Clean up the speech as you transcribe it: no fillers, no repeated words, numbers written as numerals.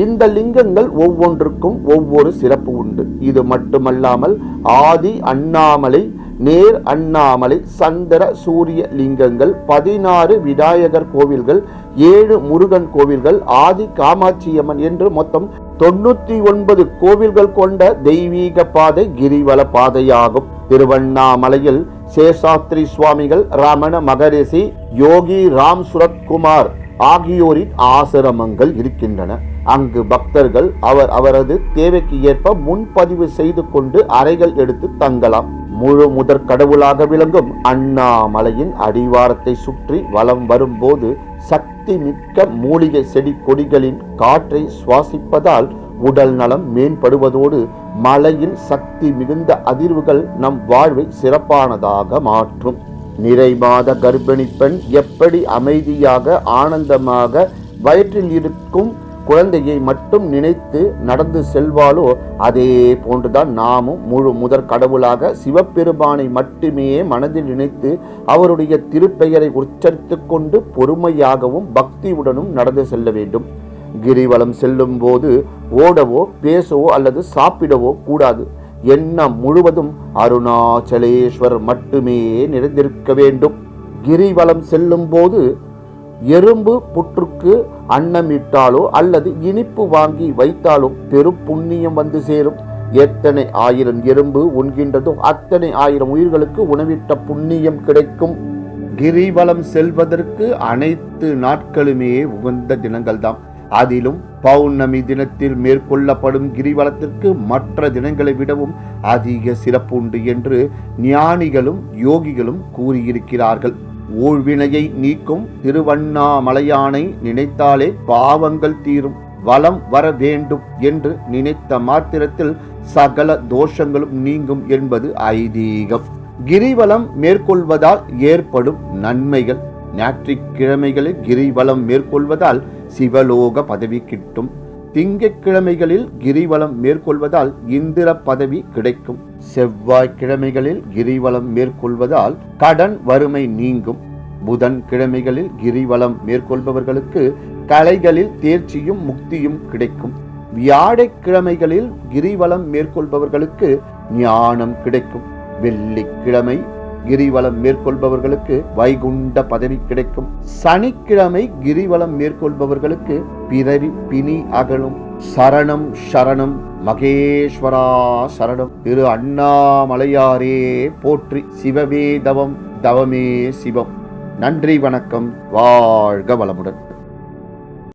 இந்த லிங்கங்கள் ஒவ்வொன்றுக்கும் ஒவ்வொரு சிறப்பு உண்டு. இது மட்டுமல்லாமல் ஆதி அண்ணாமலை, நேர் அண்ணாமலை, சந்திர சூரிய லிங்கங்கள், 16 விநாயகர் கோவில்கள், 7 முருகன் கோவில்கள், ஆதி காமாட்சியம்மன் என்று மொத்தம் 99 கோவில்கள் கொண்ட தெய்வீக பாதை கிரிவல பாதையாகும். திருவண்ணாமலையில் சேஷாத்ரி சுவாமிகள், ரமண மகரிஷி, யோகி ராம் சுரத்குமார் ஆகியோரின் ஆசிரமங்கள் இருக்கின்றன. அங்கு பக்தர்கள் அவரது தேவைக்கு ஏற்ப முன்பதிவு செய்து கொண்டு அறைகள் எடுத்து தங்கலாம். முழு முதற் கடவுளாக விளங்கும் அண்ணாமலையின் அடிவாரத்தை சுற்றி வலம் வரும்போது சக்தி மிக்க மூலிகை செடி கொடிகளின் காற்றை சுவாசிப்பதால் உடல் நலம் மேம்படுவதோடு மலையின் சக்தி மிகுந்த அதிர்வுகள் நம் வாழ்வை சிறப்பானதாக மாற்றும். நிறைமாத கர்ப்பிணி பெண் எப்படி அமைதியாக ஆனந்தமாக வயிற்றில் இருக்கும் குழந்தையை மட்டும் நினைத்து நடந்து செல்வாளோ அதே போன்றுதான் நாமும் முழு முதற் கடவுளாக சிவபெருமானை மட்டுமே மனதில் நினைத்து அவருடைய திருப்பெயரை உச்சரித்து கொண்டு பொறுமையாகவும் பக்தியுடனும் நடந்து செல்ல வேண்டும். கிரிவலம் செல்லும் போது ஓடவோ பேசவோ அல்லது சாப்பிடவோ கூடாது. எண்ணம் முழுவதும் அருணாச்சலேஸ்வர் மட்டுமே நிறைந்திருக்க வேண்டும். கிரிவலம் செல்லும் போது எறும்பு புற்றுக்கு அன்னமிட்டாலோ அல்லது இனிப்பு வாங்கி வைத்தாலோ பெரும் புண்ணியம் வந்து சேரும். எத்தனை ஆயிரம் எறும்பு உண்கின்றதோ அத்தனை ஆயிரம் உயிர்களுக்கு உணவிட்ட புண்ணியம் கிடைக்கும். கிரிவலம் செல்வதற்கு அனைத்து நாட்களுமே உகந்த தினங்கள்தான். அதிலும் பௌர்ணமி தினத்தில் மேற்கொள்ளப்படும் கிரிவலத்திற்கு மற்ற தினங்களை விடவும் அதிக சிறப்பு உண்டு என்று ஞானிகளும் யோகிகளும் கூறியிருக்கிறார்கள். ஊழ்வினையை நீக்கும் திருவண்ணாமலையானை நினைத்தாலே பாவங்கள் தீரும். வலம் வர வேண்டும் என்று நினைத்த மாத்திரத்தில் சகல தோஷங்களும் நீங்கும் என்பது ஐதீகம். கிரிவலம் மேற்கொள்வதால் ஏற்படும் நன்மைகள். ஞாயிற்றுக்கிழமைகளில் கிரிவலம் மேற்கொள்வதால் சிவலோக பதவி கிட்டும். திங்கட்கிழமைகளில் கிரிவலம் மேற்கொள்வதால் இந்திர பதவி கிடைக்கும். செவ்வாய்க்கிழமைகளில் கிரிவலம் மேற்கொள்வதால் கடன் வறுமை நீங்கும். புதன் கிழமைகளில் கிரிவலம் மேற்கொள்பவர்களுக்கு கலைகளில் தேர்ச்சியும் முக்தியும் கிடைக்கும். வியாழக்கிழமைகளில் கிரிவலம் மேற்கொள்பவர்களுக்கு ஞானம் கிடைக்கும். வெள்ளிக்கிழமை கிரிவலம் மேற்கொள்பவர்களுக்கு வைகுண்ட பதவி கிடைக்கும். சனிக்கிழமை கிரிவலம் மேற்கொள்பவர்களுக்கு பிறவி பிணி அகலும். சரணம் சரணம் மகேஸ்வரா சரணம். திரு அண்ணாமலையாரே போற்றி. சிவவே தவம், தவமே சிவம். நன்றி, வணக்கம். வாழ்க வளமுடன்.